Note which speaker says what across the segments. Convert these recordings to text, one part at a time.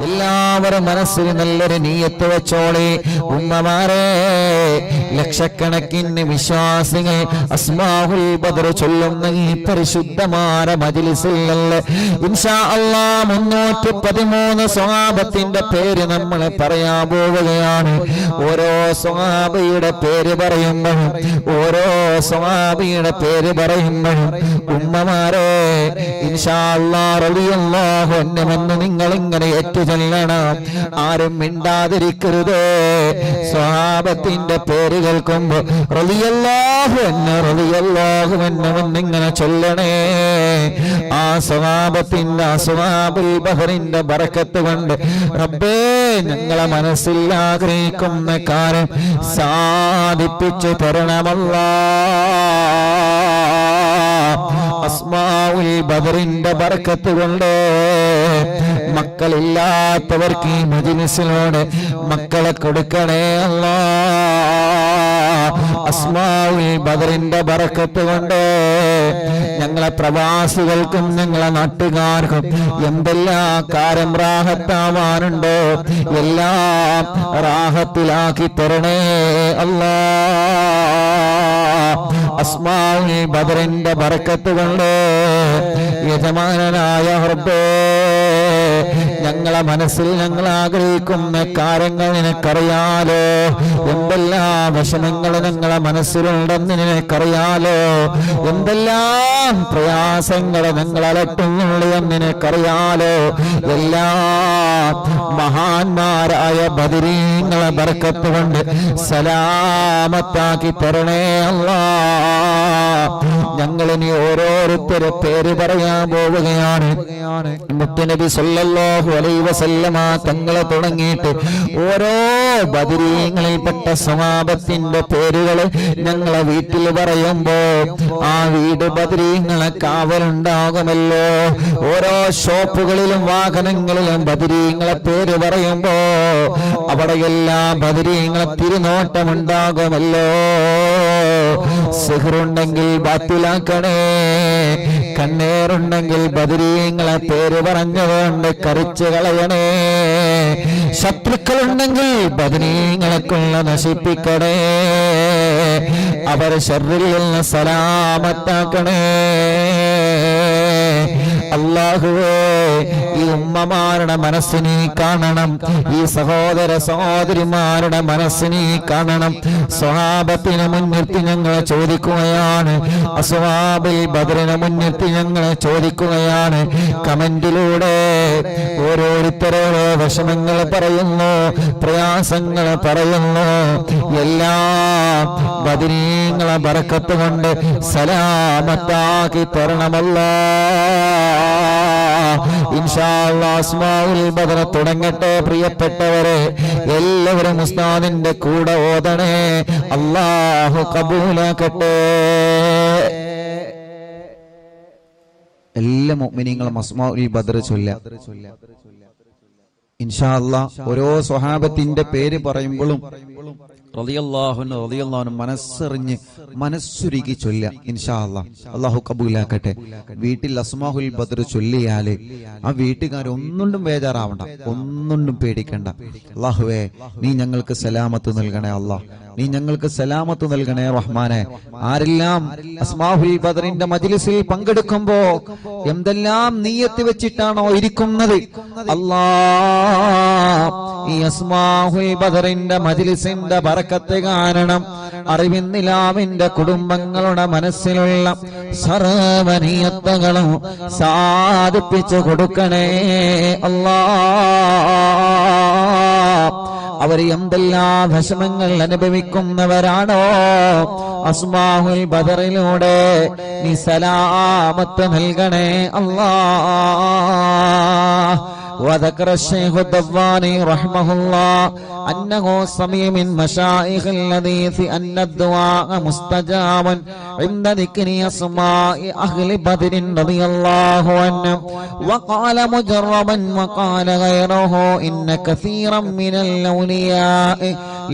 Speaker 1: എല്ലാവരും മനസ്സിൽ നല്ലൊരു നീയത്ത് വെച്ചോളി. ഉമ്മമാരെ, ലക്ഷക്കണക്കിന് വിശ്വാസികൾ അസ്മാഉൽ ബദർ ചൊല്ലുന്ന ഈ പരിശുദ്ധമായ മജ്ലിസിൽ ഇൻഷാ അല്ലാഹ് 313 സ്വഹാബത്തിന്റെ പേര് നമ്മൾ പറയാൻ പോവുകയാണ്. ഓരോ സ്വഹാബിയുടെ പേര് പറയുമ്പോഴും ഉമ്മമാരെ ഇൻഷാ അല്ലാഹ് റളിയല്ലാഹു അൻഹു നിങ്ങൾ ഇങ്ങനെ ഏറ്റുചൊല്ലണം. ആരും മിണ്ടാതിരിക്കരുത്. സ്വഹാബത്തിന്റെ പേര് കേൾക്കുമ്പോൾ റളിയല്ലാഹു അൻഹു ഇങ്ങനെ ചൊല്ലണേ. ആ സ്വഹാബത്തിന്റെ അസ്ഹാബുൽ ബഹറിന്റെ ബറക്കത്ത് കൊണ്ട് റബ്ബേ ഞങ്ങളെ മനസ്സിൽ ആഗ്രഹിക്കുന്ന കാര്യം സാധിപ്പിച്ചു തരണമല്ലാഹ്. അസ്മാഉൽ ബദറിന്റെ ബറക്കത്ത് കൊണ്ട് മക്കളില്ലാത്തവർക്ക് ഈ മജ്ലിസിലൂടെ മക്കളെ കൊടുക്കണേ അല്ലാഹ്. അസ്മാഉൽ ബദറിന്റെ ബറക്കത്ത് കൊണ്ട് ഞങ്ങളെ പ്രവാസികൾക്കും ഞങ്ങളെ നാട്ടുകാർക്കും എന്തെല്ലാം കാര്യം റാഹത്താവാനുണ്ടോ എല്ലാം റാഹത്തിലാക്കി തരണേ അല്ലാഹ്. അസ്മാഉൽ ബദറിന്റെ ബറക്കത്ത് കൊണ്ട് യജമാനനായ റബ്ബേ ഞങ്ങളെ മനസ്സിൽ ഞങ്ങൾ ആഗ്രഹിക്കുന്ന കാര്യങ്ങൾ നിനക്കറിയാലോ. എന്തെല്ലാം വിഷമങ്ങൾ ഞങ്ങളെ മനസ്സിലുണ്ടെന്ന് നിനക്കറിയാലോ. എന്തെല്ലാം പ്രയാസങ്ങൾ ഞങ്ങൾ അലട്ടുന്നുള്ളൂ എന്ന് നിനക്കറിയാലോ. എല്ലാ മഹാന്മാരായ ബദരീങ്ങളെ ബർക്കത്ത് കൊണ്ട് സലാമത്താക്കി തരണേ അല്ലാഹ്. ഞങ്ങളിനി ഓരോരുത്തരെ പേര് പറയാൻ പോവുകയാണ്. മുത്തുനബി സല്ലല്ലാഹു അലൈഹി വസല്ലമ തങ്ങളെ തുടങ്ങിയിട്ട് ഓരോ ബദരീങ്ങളിൽപ്പെട്ട സ്വഹാബത്തിന്റെ പേരുകൾ ഞങ്ങളെ വീട്ടിൽ പറയുമ്പോ ആ വീട് ബദരീങ്ങളെ കാവലുണ്ടാകുമല്ലോ. ഓരോ ഷോപ്പുകളിലും വാഹനങ്ങളിലും ബദരീങ്ങളെ പേര് പറയുമ്പോ അവിടെയെല്ലാം ബദരീങ്ങളെ തിരുനോട്ടമുണ്ടാകുമല്ലോ. സിഹ്റുണ്ടെങ്കിൽ ബാത്തിലാക്കണേ, കണ്ണേറുണ്ടെങ്കിൽ ബദരീങ്ങളെ പേര് പറഞ്ഞുകൊണ്ട് കറിച്ചു കളയണേ. ശത്രുക്കളുണ്ടെങ്കിൽ ബദരീങ്ങളെ കൊള്ള നശിപ്പിക്കണേ. അവർ ശർറിൽ നിന്ന് സലാമത്താക്കണേ. അല്ലാഹുവേ, ഈ ഉമ്മമാരുടെ മനസ്സിനെ കാണണം, ഈ സഹോദര സഹോദരിമാരുടെ മനസ്സിനെ കാണണം. സ്വഹാബത്തിനെ മുൻനിർത്തി ഞങ്ങളെ ചോദിക്കുകയാണ്, അസ്ഹാബുൽ ബദറിനെ മുൻനിർത്തി ഞങ്ങളെ ചോദിക്കുകയാണ്. കമന്റിലൂടെ ഓരോരുത്തരോരോ വിഷമങ്ങൾ പറയുന്നു, പ്രയാസങ്ങൾ പറയുന്നു. എല്ലാം ബദരീങ്ങളെ ബറക്കത്ത് കൊണ്ട് സലാമത്താക്കി തരണമല്ലാഹ്. ഇൻഷാ അല്ലാഹ് അസ്മാഉൽ ബദർ തുടങ്ങട്ടെ. പ്രിയപ്പെട്ടവരെ, എല്ലാവരും ഉസ്താദിന്റെ കൂടെ ഓതണേ. അല്ലാഹു ഖബൂലാക്കട്ടെ.
Speaker 2: എല്ലാ മുഅ്മിനീങ്ങളും അസ്മാഉൽ ബദർ ചൊല്ലുക ഇൻഷാ അല്ലാഹ്. ഓരോ സ്വഹാബത്തിന്റെ പേര് പറയുമ്പോഴും റളിയല്ലാഹു അൻഹു റളിയല്ലാഹു അൻഹു മനസ്സറിഞ്ഞ് മനസ്സുരുകി ചൊല്ലുക ഇൻഷാ അല്ലാഹ്. അല്ലാഹു കബൂലാക്കട്ടെ. വീട്ടിൽ അസ്മാഉൽ ബദർ ചൊല്ലിയാല് ആ വീട്ടുകാരൊന്നും ബേജാറാവണ്ട, ഒന്നും പേടിക്കണ്ട. അല്ലാഹുവേ, നീ ഞങ്ങൾക്ക് സലാമത്ത് നൽകണേ അല്ലാഹ്, നീ ഞങ്ങൾക്ക് സലാമത്ത് നൽകണേ റഹ്മാനെ. ആരെല്ലാം അസ്മാഉൽ ബദറിന്റെ മജ്ലിസിൽ പങ്കെടുക്കുമ്പോ എന്തെല്ലാം നിയ്യത്ത് വെച്ചിട്ടാണോ ഇരിക്കുന്നത്, അല്ലാഹ് ഈ അസ്മാഉൽ ബദറിന്റെ മജ്ലിസിന്റെ ബറക്കത്ത് കാരണം അറിവിന്നിലാമിന്റെ കുടുംബങ്ങളുടെ മനസ്സിലുള്ള സർവ്വനിയത്തുകളും സാധിപ്പിച്ചു കൊടുക്കണേ അല്ലാഹ്. അവർ എന്തെല്ലാം വിഷമങ്ങൾ അനുഭവിക്കുന്നവരാണോ, അസ്മാഉൽ ബദറിലൂടെ നീ സലാമത്ത് നൽകണേ അല്ലാഹ്. وذكر الشيخ الضباني رحمه الله أنه سمع من مشايخ الحديث أن الدعاء مستجاب عند ذكر أسماء أهل بدر رضي الله عنهم. وقال مجربا وقال غيره إن كثيرا من الأولياء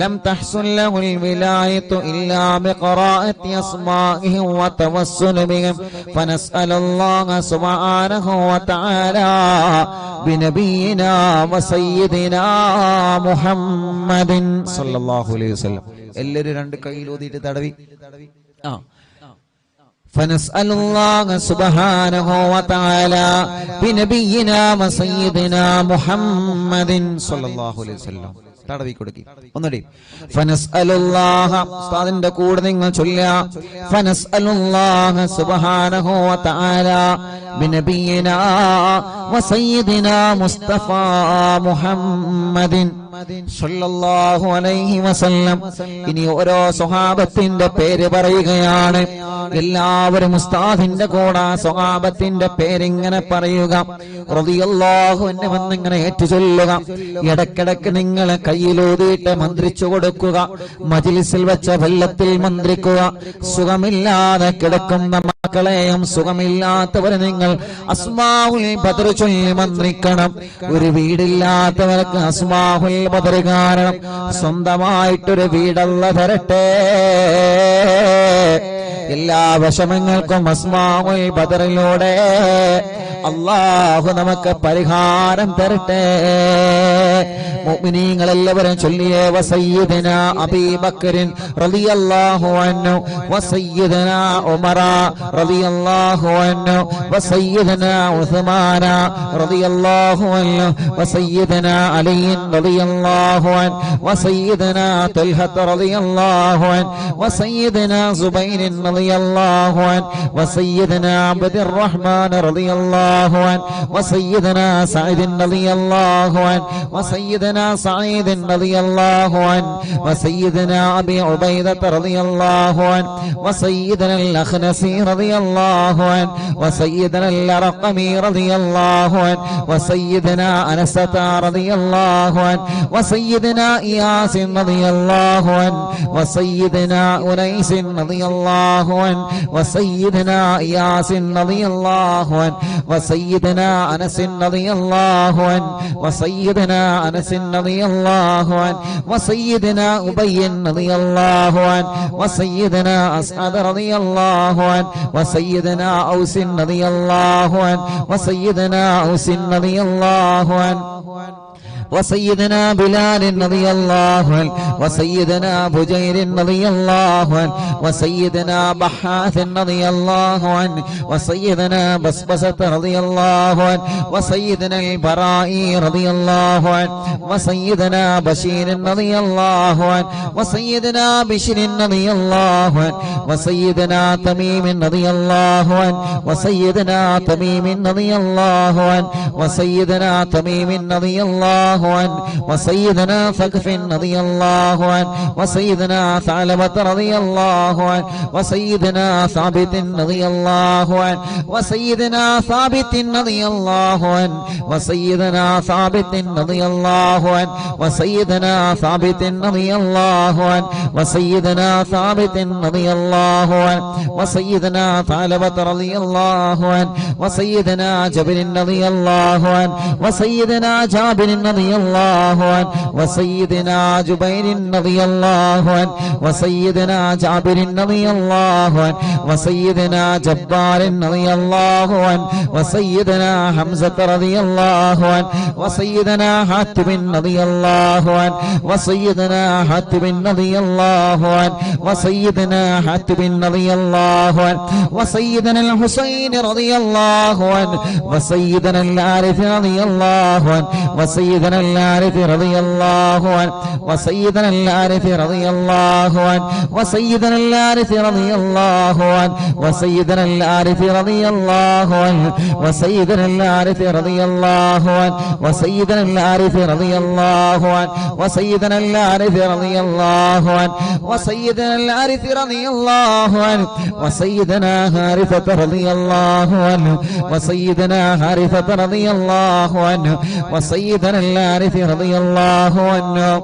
Speaker 1: لم تحصل له الولاية إلا بقراءة أسمائهم وتوسل بهم فنسأل الله سبحانه وتعالى بنبينا وسيدنا محمد صلى الله عليه وسلم.
Speaker 2: എല്ലാവരും രണ്ട് കൈയിൽ ഊതിയിട്ട് തടവി.
Speaker 1: فنسأل الله سبحانه وتعالى بنبينا وسيدنا محمد صلى الله عليه وسلم.
Speaker 2: തടവി കൊടുക്കി. ഒന്നുകൂടി.
Speaker 1: ഫനസ്അലുല്ലാഹ ഉസ്താദിന്റെ കൂടെ നിങ്ങൾ ചൊല്ലുക. ഫനസ്അലുല്ലാഹ സുബ്ഹാനഹു വതആല ബിനബിയിനാ വസയ്യിദിനാ മുസ്തഫ മുഹമ്മദിൻ സല്ലല്ലാഹു അലൈഹി വസല്ലം. ഇനി ഓരോ സ്വഹാബത്തിന്റെ പേര് പറയുകയാണ്. എല്ലാവരും ഉസ്താദിന്റെ കൂടെ സ്വഹാബത്തിന്റെ പേരിങ്ങനെ പറയുക. റളിയല്ലാഹു അൻഹു എന്നിങ്ങനെ ഏറ്റുചൊല്ലുക. ഇടക്കിടക്ക് നിങ്ങൾ കയ്യിലൂതിയിട്ട് മന്ത്രിച്ചു കൊടുക്കുക. മജ്ലിസിൽ വെച്ച വെള്ളത്തിൽ മന്ത്രിക്കുക. സുഖമില്ലാതെ കിടക്കുന്ന മക്കളെയും സുഖമില്ലാത്തവരെ നിങ്ങൾ അസ്മാഉൽ ബദർ ചൊല്ലി മന്ത്രിക്കണം. ഒരു വീടില്ലാത്തവർക്ക് അസ്മാഉൽ ബദർ കാരണം സ്വന്തമായിട്ടൊരു വീടല്ല തരട്ടെ. എല്ലാ വിഷമങ്ങൾക്കും അസ്മാഉൽ ബദറിലൂടെ അല്ലാഹു നമുക്ക് പരിഹാരം തരട്ടെ. മുഅ്മിനീങ്ങൾ എല്ലാവരും ചൊല്ലിയേ. വസയ്യിദനാ അബീബക്കറിൻ റളിയല്ലാഹു അൻഹു വസയ്യിദനാ ഉമറ റളിയല്ലാഹു അൻഹു വസയ്യിദനാ ഉസ്മാന റളിയല്ലാഹു അൻഹു വസയ്യിദനാ അലി റളിയല്ലാഹു അൻഹു വസയ്യിദനാ തൽഹ റളിയല്ലാഹു അൻഹു വസയ്യിദനാ സുബൈർ റളിയല്ലാഹു അൻഹു വസയ്യിദനാ അബ്ദുർ റഹ്മാൻ റളിയല്ലാഹു അൻഹു വസയ്യിദനാ സഈദ് റളിയല്ലാഹു അൻഹു വസയ്യിദനാ سعيد رضي الله عنه وسيدنا أبي عبيدة رضي الله عنه وسيدنا الأخنسي رضي الله عنه وسيدنا الرقمي رضي الله عنه وسيدنا أنسة رضي الله عنه وسيدنا إياس رضي الله عنه وسيدنا أنيس رضي الله عنه وسيدنا إياس رضي الله عنه وسيدنا أنس رضي الله عنه وسيدنا أنس رضي الله عنه وسيدنا أبي رضي الله عنه وسيدنا أسعد رضي الله عنه وسيدنا أوس رضي الله عنه وسيدنا أوس رضي الله عنه وسيدنا بلال رضي الله عنه وسيدنا بجير رضي الله عنه وسيدنا بحاث رضي الله عنه وسيدنا بسبسة رضي الله عنه وسيدنا البرائي رضي الله عنه وسيدنا بشير رضي الله عنه وسيدنا بشر رضي الله عنه وسيدنا تميم رضي الله عنه وسيدنا تميم رضي الله عنه وسيدنا تميم رضي الله عنه وسيدنا ثقف رضي الله عنه وسيدنا ثعلبة رضي الله عنه وسيدنا ثابت رضي الله عنه وسيدنا ثابت رضي الله عنه وسيدنا ثابت رضي الله عنه وسيدنا ثابت رضي الله عنه وسيدنا ثابت رضي الله عنه وسيدنا ثعلبة رضي الله عنه وسيدنا جابر رضي الله عنه وسيدنا جابر رضي الله عنه وسيدنا جبير رضي الله عنه وسيدنا جابر رضي الله عنه وسيدنا جبار رضي الله عنه وسيدنا حمزة رضي الله عنه وسيدنا حاتم رضي الله عنه وسيدنا حاتم رضي الله عنه وسيدنا حاتم رضي الله عنه وسيدنا الحسين رضي الله عنه وسيدنا العارف رضي الله عنه وسيدنا العارف رضي الله عنه وسيدنا العارف رضي الله عنه وسيدنا العارف رضي الله عنه وسيدنا العارف رضي الله عنه وسيدنا العارف رضي الله عنه وسيدنا العارف رضي الله عنه وسيدنا العارف رضي الله عنه وسيدنا العارف رضي الله عنه وسيدنا حارثة رضي الله عنه وسيدنا حارثة رضي الله عنه وسيدنا العارف رضي الله عنه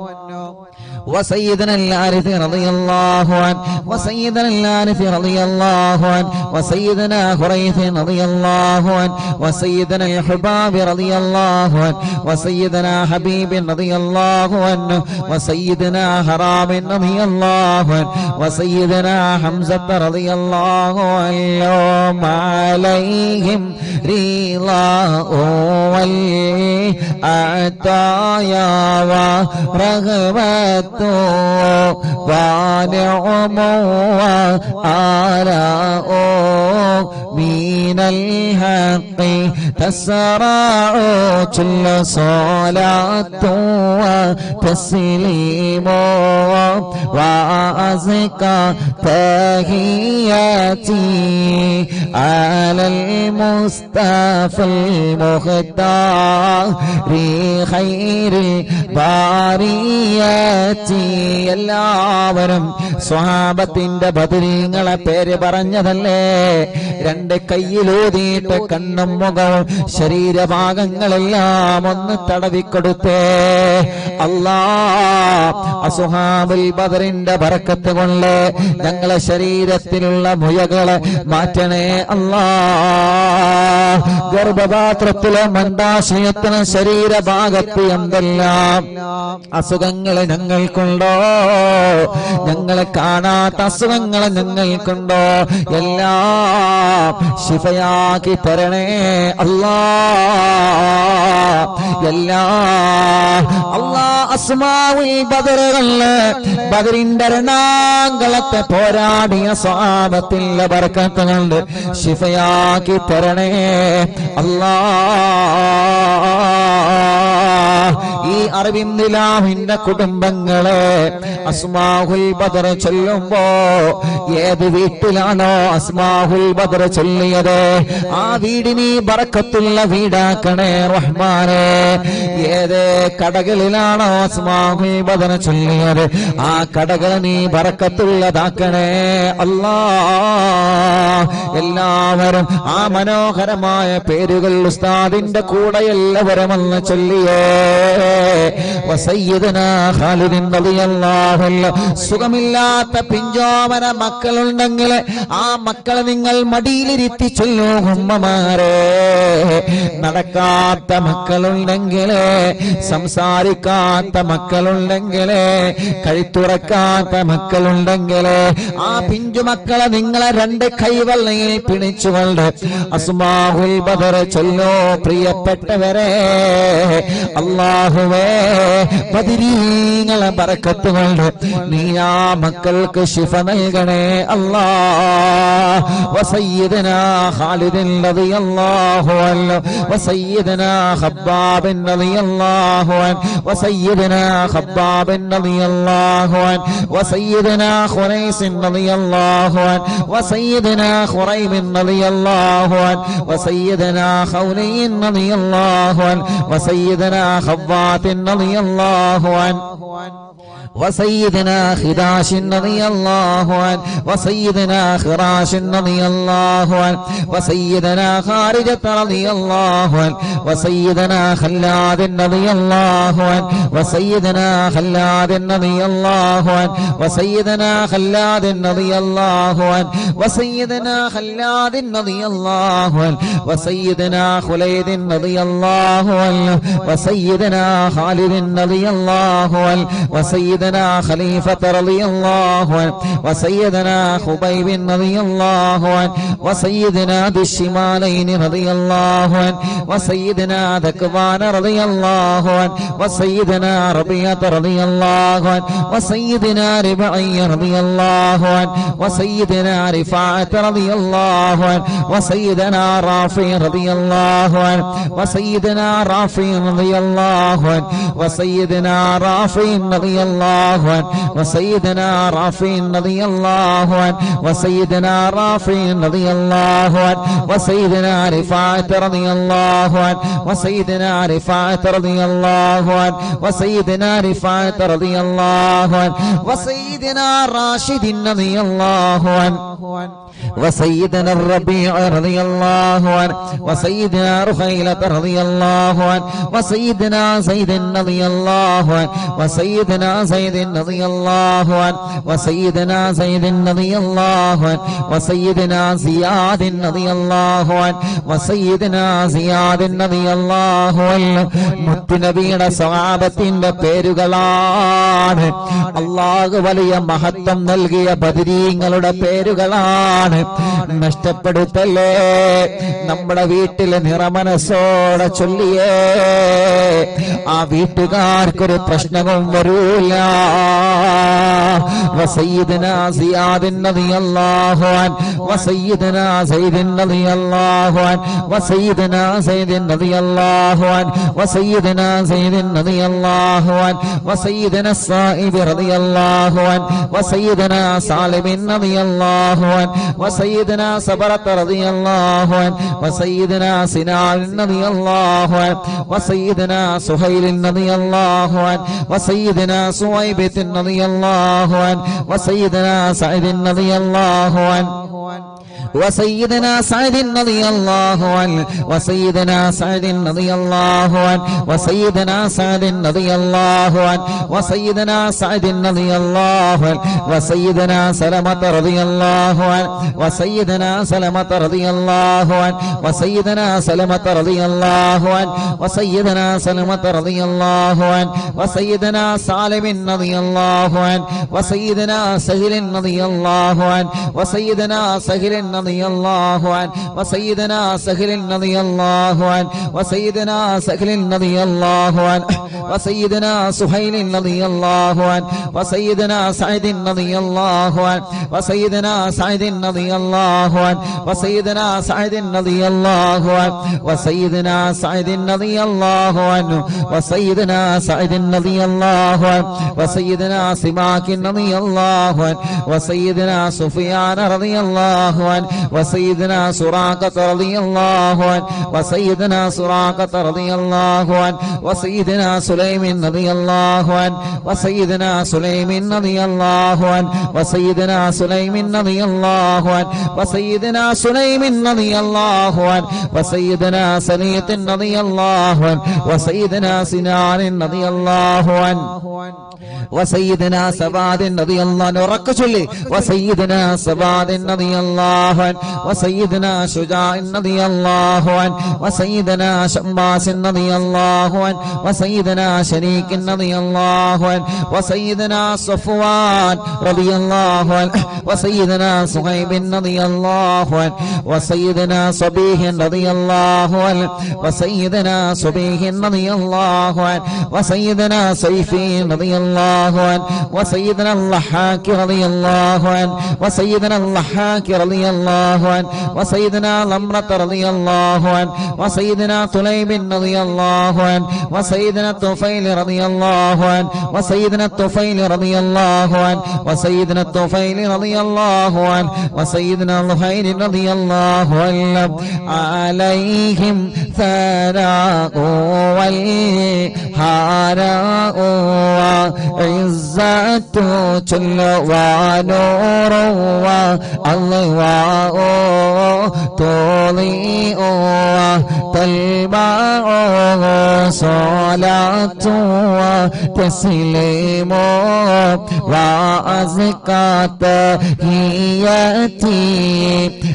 Speaker 1: وسيدنا الحارث رضي الله عنه وسيدنا الحارث رضي الله عنه وسيدنا خريث رضي الله عنه وسيدنا الحباب رضي الله عنه وسيدنا حبيب رضي الله عنه وسيدنا حرام رضي الله عنه وسيدنا حمزة رضي الله عنهم عليهم رضاه والعطايا ورغبة ونعم وآلاء من الحق تسرع كل صلاة وتسليم وأزكى تحياتي على المصطفى المختار خير البريات. എല്ലാവരും സ്വഹാബത്തിന്റെ ബദരീങ്ങളെ പേര് പറഞ്ഞതല്ലേ? രണ്ട് കയ്യിലൂതിയിട്ട് കണ്ണും മുഖവും ശരീരഭാഗങ്ങളെല്ലാം ഒന്ന് തടവിക്കൊടുത്തേ. അല്ലാ, അസ്ഹാബുൽ ബദറിന്റെ ബറക്കത്ത് കൊണ്ട് ഞങ്ങളെ ശരീരത്തിലുള്ള മുയകളെ മാറ്റണേ അല്ലാ. ഗർഭപാത്രത്തിലെ മന്ദാശയത്തിന് ശരീരഭാഗത്ത് എന്തെല്ലാം അസുഖങ്ങളെ ഞങ്ങൾക്കുണ്ടോ, ഞങ്ങളെ കാണാത്ത അസുഖങ്ങളെ ഞങ്ങൾക്കുണ്ടോ, എല്ലാം ശിഫയാക്കി തരണേ അല്ലാ. അല്ലാ അസ്മാഉൽ ബദറുകളില് ബദറിന്റെ രണാങ്കളത്തെ പോരാടിയ സ്വഹാബത്തിന്റെ ബർക്കത്ത് കൊണ്ട് ശിഫയാക്കി തരണേ അല്ലാ. ഈ അറബിന്ദിലാഹിന്റെ കുടുംബങ്ങളെ അസ്മാഉൽ ബദർ ചൊല്ലുമ്പോ ഏത് വീട്ടിലാണോ അസ്മാഉൽ ബദർ ചൊല്ലിയത് ആ വീടിന് ബറക്കത്തുള്ള വീടാക്കണേ റഹ്മാനേ. ഏത് കടകളിലാണോ അസ്മാഉൽ ബദർ ചൊല്ലിയത് ആ കടകൾ നീ ബറക്കത്തുള്ളതാക്കണേ അല്ലാ. എല്ലാവരും ആ മനോഹരമായ പേരുകൾ ഉസ്താദിന്റെ കൂടെ എല്ലാവരും ഒന്ന് ചൊല്ലിയേ. വസയ്യിദനാ ഖാലിദ് റളിയല്ലാഹു അൻഹു. സുഖമില്ലാത്ത പിഞ്ചോമന മക്കളുണ്ടെങ്കിൽ ആ മക്കളെ നിങ്ങൾ മടിയിലിരുത്തി ചൊല്ലൂ ഉമ്മമാരെ. നടക്കാത്ത മക്കളുണ്ടെങ്കിൽ, സംസാരിക്കാത്ത മക്കളുണ്ടെങ്കിൽ, കഴുത്തുറക്കാത്ത മക്കളുണ്ടെങ്കിൽ ആ പിഞ്ചു മക്കളെ നിങ്ങളെ രണ്ട് കൈവെള്ളയിൽ പിടിച്ചുകൊണ്ട് അസ്മാഉൽ ബദർ ചൊല്ലോ. പ്രിയപ്പെട്ടവരെ, അല്ലാഹുവേ ബദരീങ്ങളെ ബറക്കത്ത് കൊണ്ട് നീ ആ മക്കൾക്ക് ശിഫ നൽകണേ അല്ലാ. വസയ്യിദനാ ഖാലിദ് റളിയല്ലാഹു അൻഹു വസയ്യിദനാ ഖബ്ബാബ് റളിയല്ലാഹു അൻഹു വസയ്യിദനാ ഖബ്ബാബ് റളിയല്ലാഹു അൻഹു വസയ്യിദനാ ഖുറൈസ് റളിയല്ലാഹു അൻഹു വസയ്യിദനാ ഖുറൈബ് റളിയല്ലാഹു അൻഹു വസയ്യിദനാ ഖൗലൈൻ റളിയല്ലാഹു അൻഹു വസയ്യിദനാ ഖവ്വാത്ത് റളിയല്ലാഹു അൻഹു وسيدنا خداش رضي الله عنه وسيدنا خراش رضي الله عنه وسيدنا خارجة رضي الله عنه وسيدنا خلاد رضي الله عنه وسيدنا خلاد رضي الله عنه وسيدنا خلاد رضي الله عنه وسيدنا خلاد رضي الله عنه وسيدنا خليد رضي الله عنه وسيدنا خالد رضي الله عنه وسيدنا خليفة رضي الله عنه وسيدنا خبيب رضي الله عنه وسيدنا ذي الشمالين رضي الله عنه وسيدنا ذكوان رضي الله عنه وسيدنا ربيعة رضي الله عنه وسيدنا ربعي رضي الله عنه وسيدنا رفاعة رضي الله عنه وسيدنا رافع رضي الله عنه وسيدنا رافع رضي الله عنه وسيدنا رافع رضي الله عنه وسيدنا رافع رضي الله عنه وسيدنا رافع رضي الله عنه وسيدنا رفاعة رضي الله عنه وسيدنا رفاعة رضي الله عنه وسيدنا رفاعة رضي الله عنه وسيدنا راشد رضي الله عنه وسيدنا الربيع رضي الله عنه وسيدنا رخيلة رضي الله عنه وسيدنا زيد رضي الله عنه وسيدنا زيد رضي الله عنه وسيدنا زيد رضي الله عنه وسيدنا زياد رضي الله عنه وسيدنا زياد رضي الله عنه മുത്തുനബിയുടെ സ്വഹാബത്തിന്റെ പേരുകളാണ്. അല്ലാഹു വലിയ മഹത്വം നൽകിയ ബദരീങ്ങളുടെ പേരുകളാണ്. നഷ്ടപ്പെടുത്തല്ലേ. നമ്മുടെ വീട്ടിലെ നിറമനസ്സോടെ ചൊല്ലിയേ ആ വീട്ടുകാർക്കൊരു പ്രശ്നവും വരൂല. وسيدنا زياد رضي الله عنه وسيدنا زيد رضي الله عنه وسيدنا زيد رضي الله عنه وسيدنا زيد رضي الله عنه وسيدنا الصائب رضي الله عنه وسيدنا سالم رضي الله عنه وسيدنا صبرة رضي الله عنه وسيدنا سنان رضي الله عنه وسيدنا سهيل رضي الله عنه وسيدنا سويبة رضي الله عنه وسيدنا سعيد رضي الله عنه وسيدنا سعد رضي الله عنه وسيدنا سعد رضي الله عنه وسيدنا سعد رضي الله عنه وسيدنا سعد رضي الله عنه وسيدنا سلمة رضي الله عنه وسيدنا سلمة رضي الله عنه وسيدنا سلمة رضي الله عنه وسيدنا سلمة رضي الله عنه وسيدنا سالم رضي الله عنه وسيدنا سهل رضي الله عنه وسيدنا سهل رضي الله عنه وسيدنا سهل رضي الله عنه وسيدنا سهل رضي الله عنه وسيدنا سهيل رضي الله عنه وسيدنا سعيد رضي الله عنه وسيدنا سعيد رضي الله عنه وسيدنا سعيد رضي الله عنه وسيدنا سعيد رضي الله عنه وسيدنا سعيد رضي الله عنه وسيدنا سماك رضي الله عنه وسيدنا سفيان رضي الله عنه وسيدنا سراقة رضي الله عنه وسيدنا سراقة رضي الله عنه وسيدنا سليم رضي الله عنه وسيدنا سليم رضي الله عنه وسيدنا سليم رضي الله عنه وسيدنا سليم رضي الله عنه وسيدنا سليط رضي الله عنه وسيدنا سنان رضي الله عنه وسيدنا سباد رضي الله عنه ركشلي وسيدنا سباد رضي الله عنه وسيدنا شجاع رضي الله عنه وسيدنا شماس رضي الله عنه وسيدنا شريك رضي الله عنه وسيدنا صفوان رضي الله عنه وسيدنا صهيب رضي الله عنه وسيدنا صبيح رضي الله عنه وسيدنا صبيح رضي الله عنه وسيدنا سيفي رضي الله عنه وسيدنا اللحاك رضي الله عنه وسيدنا اللحاك رضي الله عنه وسيدنا لمرة رضي الله عنه وسيدنا طليب رضي الله عنه وسيدنا الطفيل رضي الله عنه وسيدنا الطفيل رضي الله عنه وسيدنا الطفيل رضي الله عنه وسيدنا الخير رضي الله عنه عليهم ثناء والحراء وعزة جل ونور والله تضيء تلمع صلاة وتسليم وأزكى تحياتي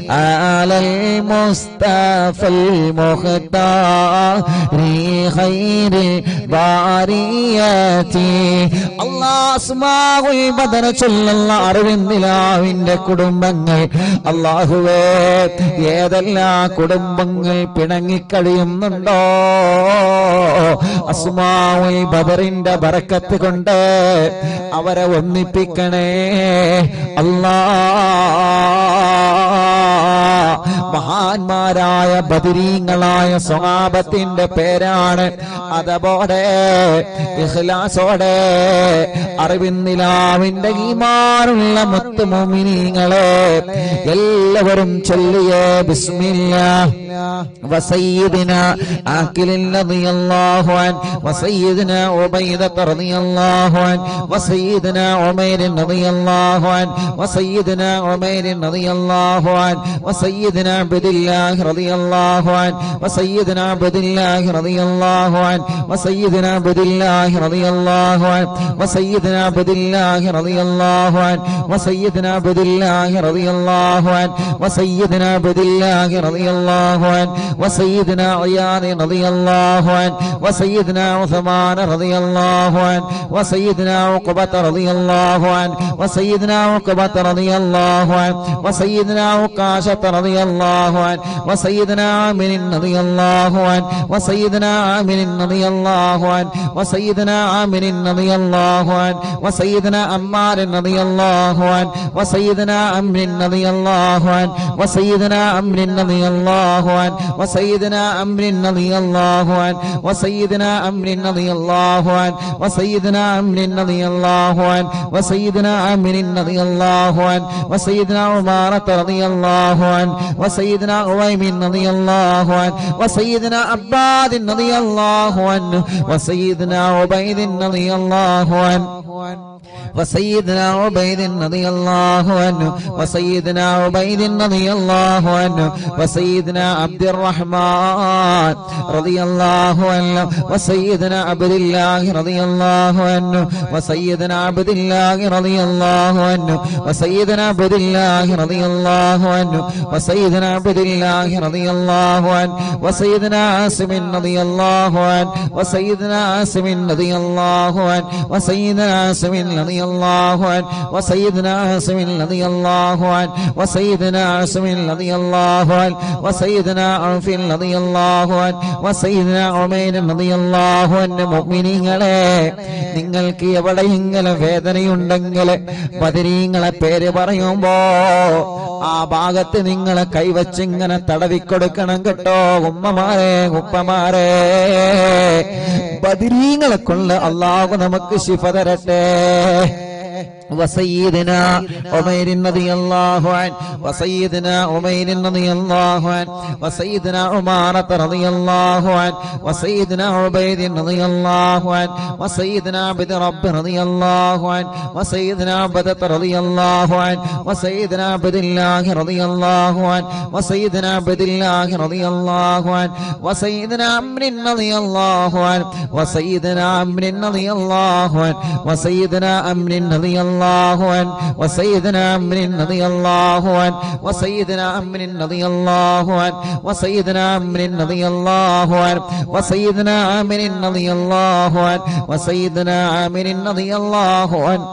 Speaker 1: على المصطفى المختار خير ബാരിയാതി അല്ലാഹ് അസ്മാഉൽ ബദർ ചൊല്ലുന്ന അറിവിന്ദിലാവിന്റെ കുടുംബങ്ങൾ അല്ലാഹുവേ ഏതെല്ലാം കുടുംബങ്ങൾ പിണങ്ങിക്കഴിയുന്നുണ്ടോ അസ്മാഉൽ ബദറിന്റെ ബറക്കത്ത് കൊണ്ട് അവരെ ഒന്നിപ്പിക്കണേ അല്ലാഹ് മഹാന്മാരായ ബദരീങ്ങളായ സ്വഹാബത്തിന്റെ പേരാണ്. അതുപോലെ ഇഖ്ലാസോടെ അറിവിന്നിലാവിന്റെ ഈമാനുള്ള മുത്ത് മുഅ്മിനീങ്ങളെ എല്ലാവരും ചൊല്ലിയേ ബിസ്മില്ലാഹ് വസയ്യിദിനാ ആഖിലിൻ റളിയല്ലാഹു അൻഹു വസയ്യിദിനാ ഉബൈദത റളിയല്ലാഹു അൻഹു വസയ്യിദിനാ ഉമൈർ റളിയല്ലാഹു അൻഹു വസയ്യിദിനാ ഉമൈർ റളിയല്ലാഹു അൻഹു വസയ്യിദിനാ അബ്ദുല്ലാഹ് റളിയല്ലാഹു അൻഹു വസയ്യിദിനാ അബ്ദുല്ലാഹ് റളിയല്ലാഹു അൻഹു വസയ്യിദിനാ അബ്ദുല്ലാഹ് റളിയല്ലാഹു അൻഹു വസയ്യിദിനാ അബ്ദുല്ലാഹ് റളിയല്ലാഹു അൻഹു വസയ്യിദിനാ അബ്ദുല്ലാഹ് റളിയല്ലാഹു അൻഹു വസയ്യിദിനാ അബ്ദുല്ലാഹ് റളിയല്ലാഹു وسيدنا عياض رضي الله عنه وسيدنا عثمان رضي الله عنه وسيدنا عقبة رضي الله عنه وسيدنا عقبة رضي الله عنه وسيدنا عكاشة رضي الله عنه وسيدنا عامر رضي الله عنه وسيدنا عامر رضي الله عنه وسيدنا عامر رضي الله عنه وسيدنا عمار رضي الله عنه وسيدنا عمرو رضي الله عنه وسيدنا عمرو رضي الله عنه وسيدنا عمرو رضي الله عنه وسيدنا عمرو رضي الله عنه وسيدنا عمرو رضي الله عنه وسيدنا عمرو رضي الله عنه وسيدنا عمارة رضي الله عنه وسيدنا عويم رضي الله عنه وسيدنا عباد رضي الله عنه وسيدنا عبيد رضي الله عنه وسيدنا عبيد رضي الله عنه وسيدنا عبيد رضي الله عنه وسيدنا عبد الرحمن رضي الله عنه وسيدنا عبد الله رضي الله عنه وسيدنا عبد الله رضي الله عنه وسيدنا عبد الله رضي الله عنه وسيدنا عبد الله رضي الله عنه وسيدنا عاصم رضي الله عنه وسيدنا عاصم رضي الله عنه وسيدنا عاصم رضي الله عنه وسيدنا عاصم رضي الله عنه وسيدنا عاصم رضي الله عنه وسيدنا عوف رضي الله عنه وسيدنا عمير رضي الله عنه മുഅ്മിനീങ്ങളെ നിങ്ങൾക്ക് എവിടെയെങ്കിലും വേദനയുണ്ടെങ്കിൽ ബദരീങ്ങളെ പേര് പറയുമ്പോ ആ ഭാഗത്ത് നിങ്ങളെ കൈവച്ചിങ്ങനെ തടവിക്കൊടുക്കണം കേട്ടോ. ഉമ്മമാരെ ഉപ്പമാരെ ബദരീങ്ങളെ കൊണ്ട് അല്ലാഹു നമുക്ക് ശിഫ തരട്ടെ. وسيدنا عمير رضي الله عنه وسيدنا عمير رضي الله عنه وسيدنا عمارة رضي الله عنه وسيدنا عبيد رضي الله عنه وسيدنا عبد رب رضي الله عنه وسيدنا عبدة رضي الله عنه وسيدنا عبد الله رضي الله عنه وسيدنا عبد الله رضي الله عنه وسيدنا عمرو رضي الله عنه وسيدنا عمرو رضي الله عنه وسيدنا عمرو رضي الله عنه وسيدنا عمرو رضي الله عنه وسيدنا عمرو رضي الله عنه وسيدنا عمرو رضي الله عنه وسيدنا عامر رضي الله عنه وسيدنا عامر رضي الله عنه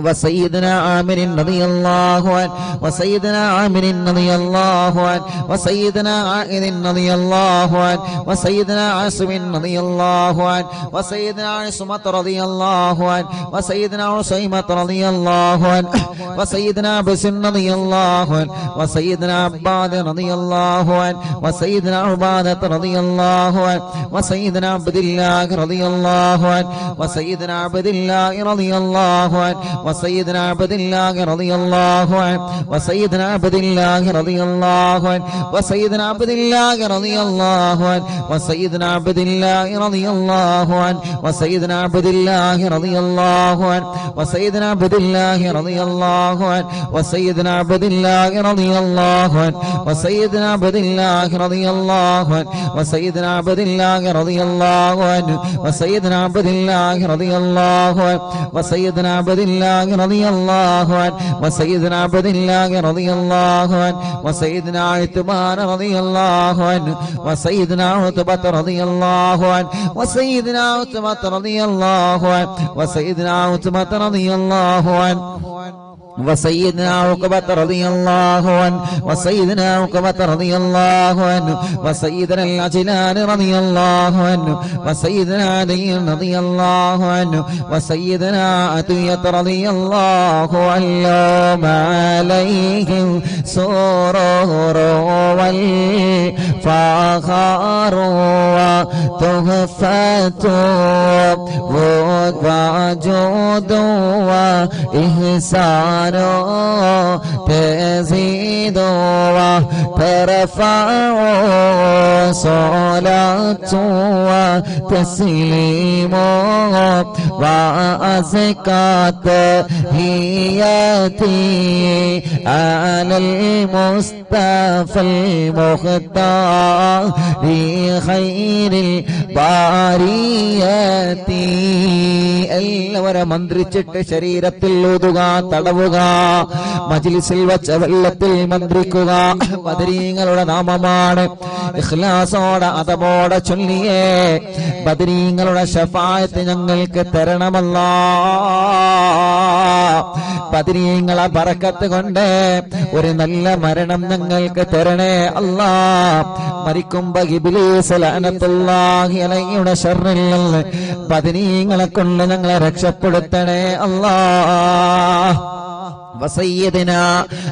Speaker 1: وسيدنا عامر رضي الله عنه وسيدنا عامر رضي الله عنه وسيدنا عائذ رضي الله عنه وسيدنا عاصم رضي الله عنه وسيدنا عصمة رضي الله عنه وسيدنا عصيمة رضي الله عنه وسيدنا بسن رضي الله عنه وسيدنا عباد رضي الله عنه وسيدنا عبادة رضي الله عنه وسيدنا عبد الله رضي الله عنه وسيدنا عبد الله رضي الله عنه وسيدنا عبد الله رضي الله عنه وسيدنا عبد الله رضي الله عنه وسيدنا عبد الله رضي الله عنه وسيدنا عبد الله رضي الله عنه وسيدنا عبد الله رضي الله عنه وسيدنا عبد الله رضي الله عنه وسيدنا عبد الله رضي الله عنه وسيدنا عبد الله رضي الله عنه وسيدنا عبد الله رضي الله عنه وسيدنا عبد الله رضي الله عنه وسيدنا عبد الله رضي الله عنه وسيدنا عبد الله رضي الله عنه وسيدنا عثمان رضي الله عنه وسيدنا عتبة رضي الله عنه وسيدنا عتبة رضي الله عنه وسيدنا عتبة رضي الله عنه وسيدنا عقبة رضي الله عنه وسيدنا عقبة رضي الله عنه وسيدنا العجلان رضي الله عنه وسيدنا علي رضي الله عنه وسيدنا عطية رضي الله عنه عليهم سرور والفخر وتحفة وجود وإحسان تزيد وترفع صلاة وتسليم وأزكى تحياتي على المصطفى المختار خير البريات. എല്ലാവരും മന്ത്രിച്ചിട്ട് ശരീരത്തിൽ ഊതുക, തടവുക, മജ്ലിസിൽ വച്ച വെള്ളത്തിൽ മന്ത്രിക്കുക. ബദരീങ്ങളുടെ നാമമാണ്. ഇഖ്ലാസോടെ അതബോടെ ചൊല്ലിയേ ബദരീങ്ങളുടെ ശഫാഅത്ത് ഞങ്ങൾക്ക് തരണമല്ലാ. ബദരീങ്ങളെ ബറക്കത്ത് കൊണ്ട് ഒരു നല്ല മരണം ഞങ്ങൾക്ക് തരണേ അല്ലാ. മരിക്കുമ്പോ ഇബ്ലീസ് ലഅനത്തുല്ലാഹി അലൈഹിയുടെ ശർറിൽ നിന്ന് ബദരീങ്ങളെ കൊണ്ട് ഞങ്ങളെ രക്ഷപ്പെടുത്തണേ അല്ലാ. وسيدنا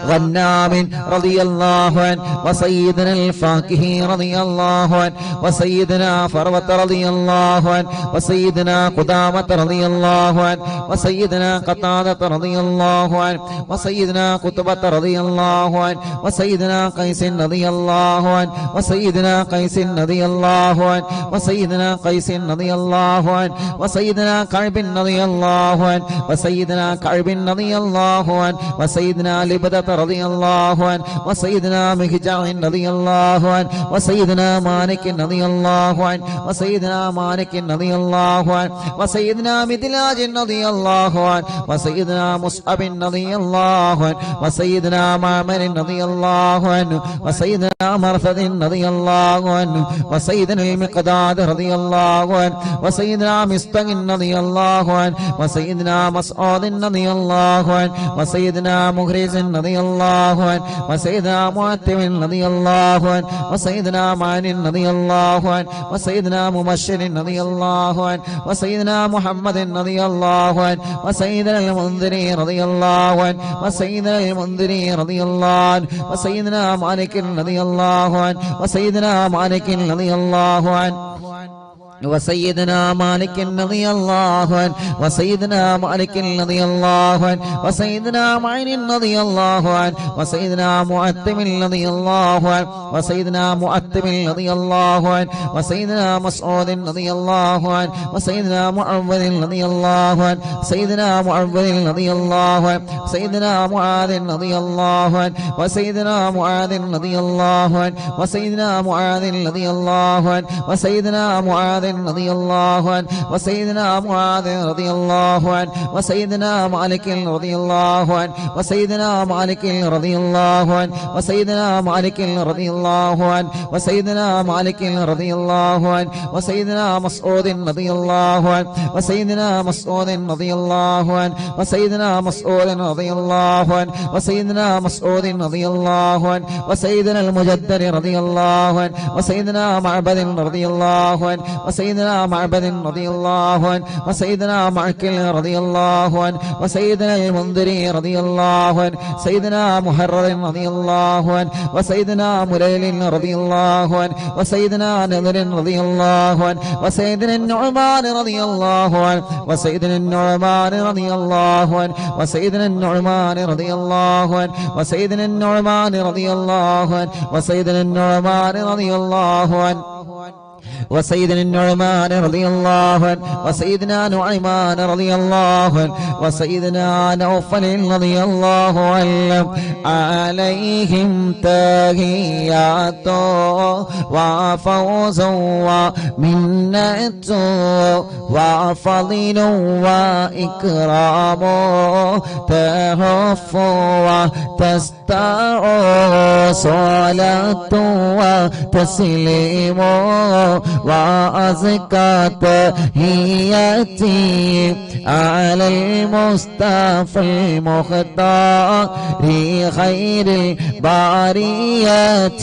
Speaker 1: غنام رضي الله عنه وسيدنا الفاكهي رضي الله عنه وسيدنا فروة رضي الله عنه وسيدنا قدامة رضي الله عنه وسيدنا قتادة رضي الله عنه وسيدنا قطبة رضي الله عنه وسيدنا قيس رضي الله عنه وسيدنا قيس رضي الله عنه وسيدنا قيس رضي الله عنه وسيدنا كعب رضي الله عنه وسيدنا كعب رضي الله عنه وسيدنا لبدة رضي الله عنه وسيدنا مهجع رضي الله عنه وسيدنا مالك رضي الله عنه وسيدنا مالك رضي الله عنه وسيدنا مدلاج رضي الله عنه وسيدنا مصعب رضي الله عنه وسيدنا معمر رضي الله عنه وسيدنا مرثد رضي الله عنه وسيدنا المقداد رضي الله عنه وسيدنا مستق رضي الله عنه وسيدنا مسعود رضي الله عنه وسيدنا مخرج رضي الله عنه وسيدنا معتم رضي الله عنه وسيدنا معن رضي الله عنه وسيدنا مبشر رضي الله عنه وسيدنا محمد رضي الله عنه وسيدنا المنذري رضي الله عنه وسيدنا المنذري رضي الله عنه وسيدنا مالك رضي الله عنه وسيدنا مالك رضي الله عنه وسيدنا مالك رضي الله عنه وسيدنا مالك رضي الله عنه وسيدنا معين رضي الله عنه وسيدنا معتم رضي الله عنه وسيدنا معتم رضي الله عنه وسيدنا مسعود رضي الله عنه وسيدنا معوذ رضي الله عنه سيدنا معوذ رضي الله عنه سيدنا معاذ رضي الله عنه وسيدنا معاذ رضي الله عنه وسيدنا معاذ رضي الله عنه وسيدنا معاذ رضي الله عنه وسيدنا معاذ رضي الله عنه وسيدنا مالك رضي الله عنه وسيدنا مالك رضي الله عنه وسيدنا مالك رضي الله عنه وسيدنا مالك رضي الله عنه وسيدنا مسعود رضي الله عنه وسيدنا مسعود رضي الله عنه وسيدنا مسعود رضي الله عنه وسيدنا مسعود رضي الله عنه وسيدنا المجدد رضي الله عنه وسيدنا معبد رضي الله عنه وسيدنا معبد رضي الله عنه وسيدنا معكل رضي الله عنه وسيدنا المنذري رضي الله عنه سيدنا محرر رضي الله عنه وسيدنا مليل رضي الله عنه وسيدنا نذر رضي الله عنه وسيدنا النعمان رضي الله عنه وسيدنا النعمان رضي الله عنه وسيدنا النعمان رضي الله عنه وسيدنا النعمان رضي الله عنه وسيدنا النعمان رضي الله عنه وسيدنا النعمان رضي الله عنه وسيدنا نعيمان رضي الله عنه وسيدنا نوفل رضي الله عنه عليهم تحيات وفوز ومنة وفضل وإكرام تهف وتستع صلاة وتسليم وأزكى تحياتي على المصطفى المختار خير الباريات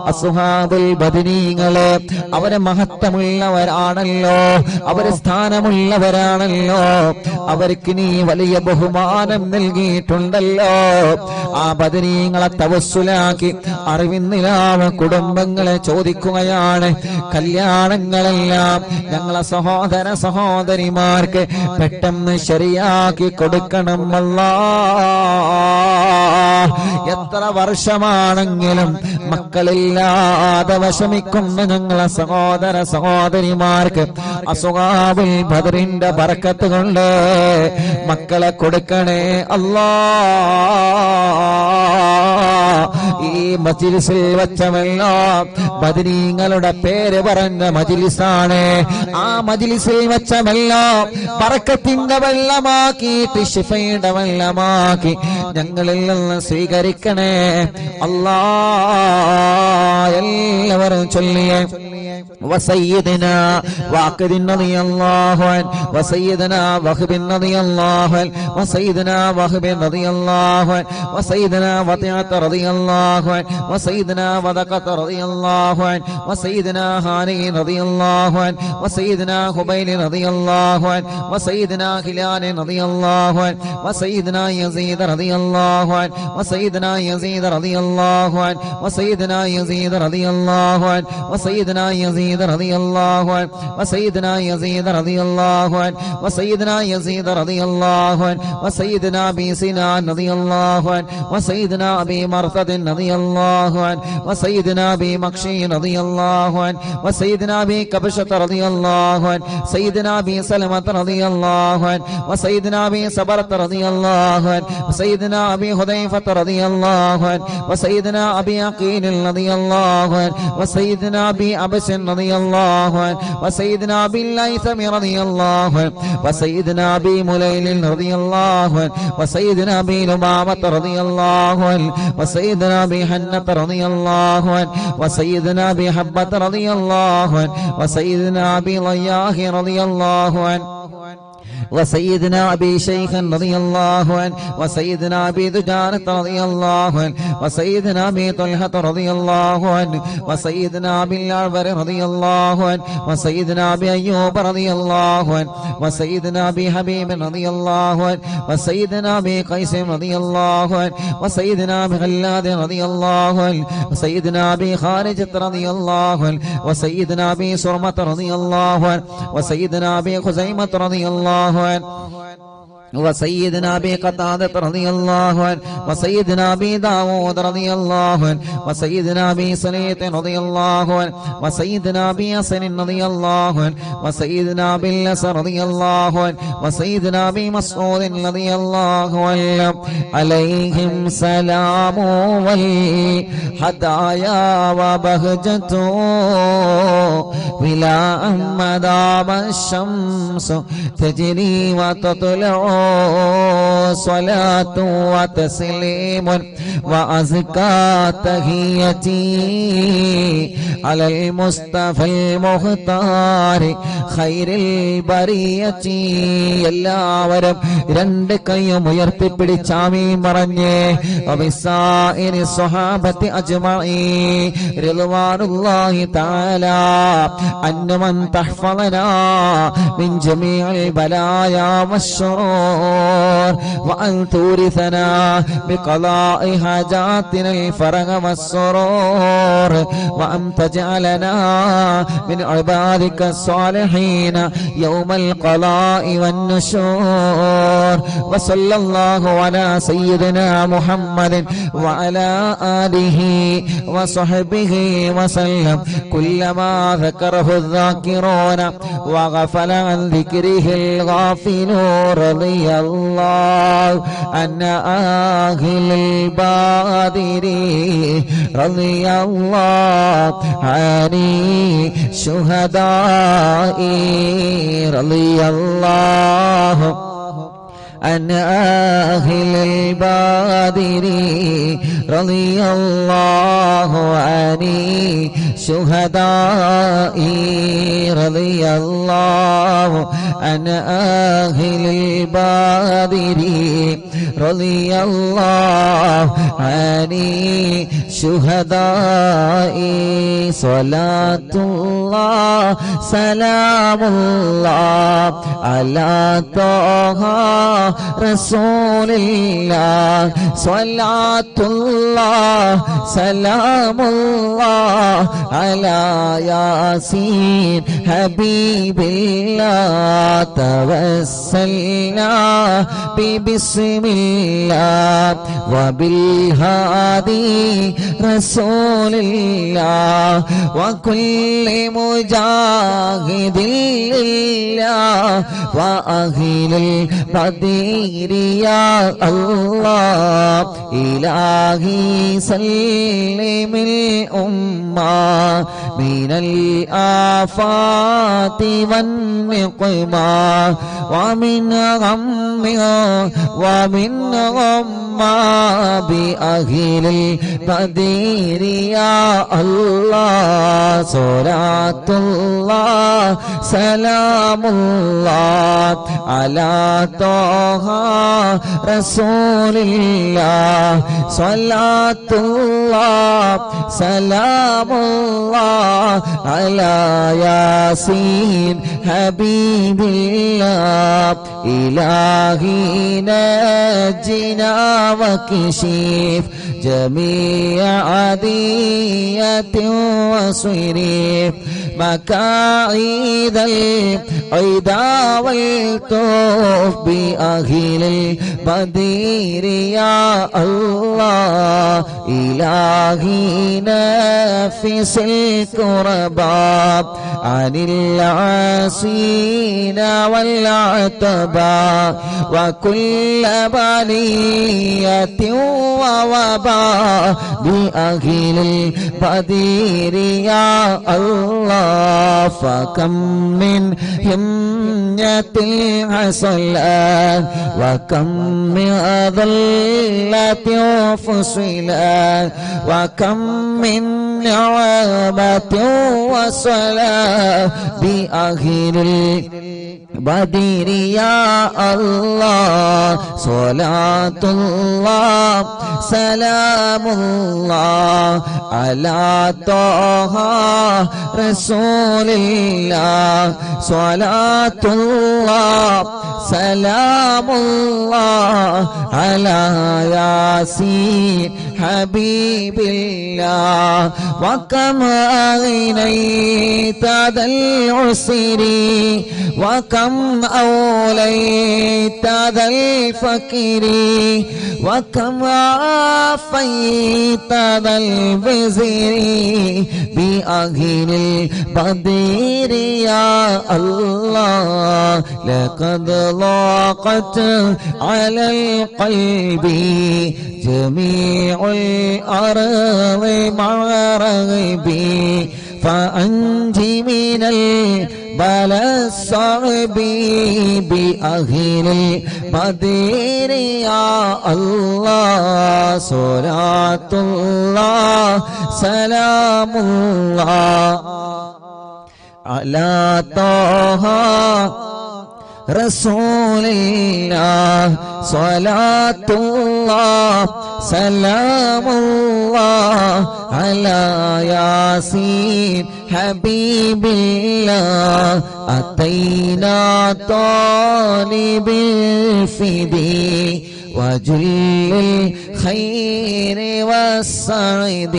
Speaker 1: അസ്ഹാബുൽ ബദരീങ്ങളെ അവരെ മഹത്വമുള്ളവരാണല്ലോ, അവരെ സ്ഥാനമുള്ളവരാണല്ലോ, അവർക്ക് നീ വലിയ ബഹുമാനം നൽകിയിട്ടുണ്ടല്ലോ. ആ ബദരീങ്ങളെ തവസ്സുലാക്കി അറിവിന്നിലാവ് കുടുംബങ്ങളെ ചോദിക്കുകയാണ്, കല്യാണങ്ങളെല്ലാം ഞങ്ങളെ സഹോദര സഹോദരിമാർക്ക് പെട്ടെന്ന് ശരിയാക്കി കൊടുക്കണം അല്ലാഹ്. എത്ര വർഷമാണെങ്കിലും മക്കളില്ലാതെ വിഷമിക്കുന്ന ഞങ്ങളെ സഹോദര സഹോദരിമാർക്ക് അസ്ഹാബുൽ ബദറിന്റെ ബറക്കത്ത് കൊണ്ട് മക്കളെ കൊടുക്കണേ അല്ലാഹ്. ഈ മജ്ലിസിൽ വെച്ചവല്ലോ ബദരീങ്ങളുടെ പേര് പറഞ്ഞ മജ്ലിസാണ്. ആ മജ്ലിസിൽ വെച്ചവല്ലോ ബറക്കത്തിന്റെ വെള്ളമാക്കിയിട്ട് ശിഫയുടെ വെള്ളമാക്കി ഞങ്ങളിൽ നിന്ന് സ്വീകരിക്കണേ അല്ലാഹ്. എല്ലാവരും ചൊല്ലിയേ وسيدنا واقد رضي الله عنه وسيدنا وهب رضي الله عنه وسيدنا وهب رضي الله عنه وسيدنا وطيعة رضي الله عنه وسيدنا وذقة رضي الله عنه وسيدنا هاني رضي الله عنه وسيدنا خبيل رضي الله عنه وسيدنا خلال رضي الله عنه وسيدنا يزيد رضي الله عنه وسيدنا يزيد رضي الله عنه وسيدنا يزيد رضي الله عنه وسيدنا يزيد رضي الله عنه وسيدنا يزيد رضي الله عنه وسيدنا يزيد رضي الله عنه وسيدنا ابي سنان رضي الله عنه وسيدنا ابي مرثد رضي الله عنه وسيدنا ابي مكشي رضي الله عنه وسيدنا ابي كبشة رضي الله عنه سيدنا ابي سلمة رضي الله عنه وسيدنا ابي صبرة رضي الله عنه وسيدنا ابي حذيفة رضي الله عنه وسيدنا ابي عقيل رضي الله عنه وسيدنا ابي عبس رضي الله عنه وسيدنا ابي الليثم رضي الله عنه وسيدنا ابي مليل رضي الله عنه وسيدنا ابي لبابة رضي الله عنه وسيدنا ابي حنة رضي الله عنه وسيدنا ابي حبة رضي الله عنه وسيدنا ابي ضياح رضي الله عنه وسيدنا ابي شيخ رضي الله عنه وسيدنا ابي دجانة رضي الله عنه وسيدنا ابي طلحة رضي الله عنه وسيدنا ابي الأعور رضي الله عنه وسيدنا ابي ايوب رضي الله عنه وسيدنا ابي حبيب رضي الله عنه وسيدنا ابي قيس رضي الله عنه وسيدنا ابي غلاد رضي الله عنه وسيدنا ابي خارجة رضي الله عنه وسيدنا ابي سرمة رضي الله عنه وسيدنا ابي خزيمة رضي الله عنه وسيدنا ابي قتادة رضي الله عنه وسيدنا ابي داود رضي الله عنه وسيدنا ابي سليط رضي الله عنه وسيدنا ابي حسن رضي الله عنه وسيدنا ابي اللس رضي الله عنه وسيدنا ابي مسعود رضي الله عنه عليهم سلام والهدايا وبهجة بلا مدام الشمس تجري وتطلع صلاة وتسليم وأزكى تحيتي على المصطفى المختار خير البرية. എല്ലാവരും രണ്ട് കൈയും ഉയർത്തിപ്പിടിച്ച് ആമീൻ പറഞ്ഞേ. വബിസാഇരി സ്വഹാബത്തി അജ്മഈൻ റിദ്വാനുല്ലാഹി തആല അന്നമൻ തഹ്ഫളനാ മിൻ ജമീഇൽ ബലായാ والشرور وأن تورثنا بقضاء حاجاتنا الفرح والسرور وأن تجعلنا من عبادك الصالحين يوم القضاء والنشور. وصلى الله على سيدنا محمد وعلى آله وصحبه وسلم. كلما ذكره الذاكرون وغفل عن ذكره الغافلون رضي الله عن أهل البادر رضي الله عن الشهداء رضي الله عن أهل البدر رضي الله عن الشهداء رضي الله عن أهل البدر رضي الله عن الشهداء صلاة الله سلام الله على طه رسول الله صلاة الله سلام الله على ياسين حبيب الله توسلنا ببسم الله وبالهادي رسول الله وكل مجاهد لله وأهل البدر يا الله إلهي سلم الأمة من الآفات والنقمة ومن غم ومن غمّة بأهل البدر يا الله صلاة الله سلام الله على طه رسول الله صلاة الله سلام الله على ياسين حبيب الله إلهي نجنا وكشف جميع عدية وصريف مكائد العدا والطوف بأهل البدر يا الله إلهي نفس الكرباء عن العاصين والعتباء وكل بلية ووباء بأهل البدر يا الله فكم من همية حصلت وكم من ضلة فصلت وكم من نعمة وصلاة بأهل البدر يا الله صلاة الله سلام الله على طه رسول الله صلاة الله سلام الله على ياسين حبيب الله وكم أغنيت ذا العسر وكم أوليت ذا الفقر وكم عافيت ذا الوزر بأهل البدر يا الله لقد ضاقت على القلب جميع الأرض مع رغبي فأنجي من البلاء الصعب بأهل البدر يا الله صلاة الله سلام الله على طه رسول الله صلاة الله سلام الله على ياسين حبيب الله أتينا طالب الفدي وجل الخير والسعد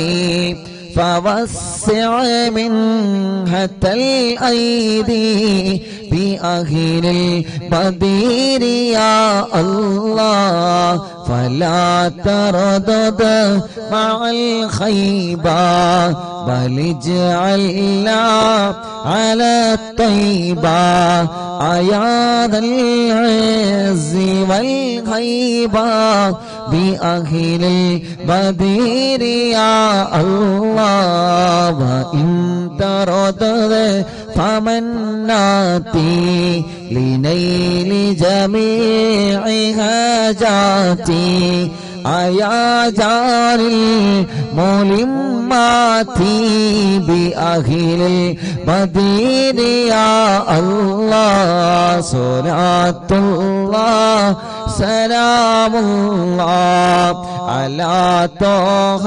Speaker 1: فوسع منها الأيدي بأهل البدر يا الله فلا تردد مع الخيبة بل اجعلنا على الطيبة يا ذا العز والهيبة بأهل البدر يا الله وإن ترد فمناتي لنيل جميع حاجاتي يا جار الملمات بأهل المدين يا الله صلاة الله سلام الله على طه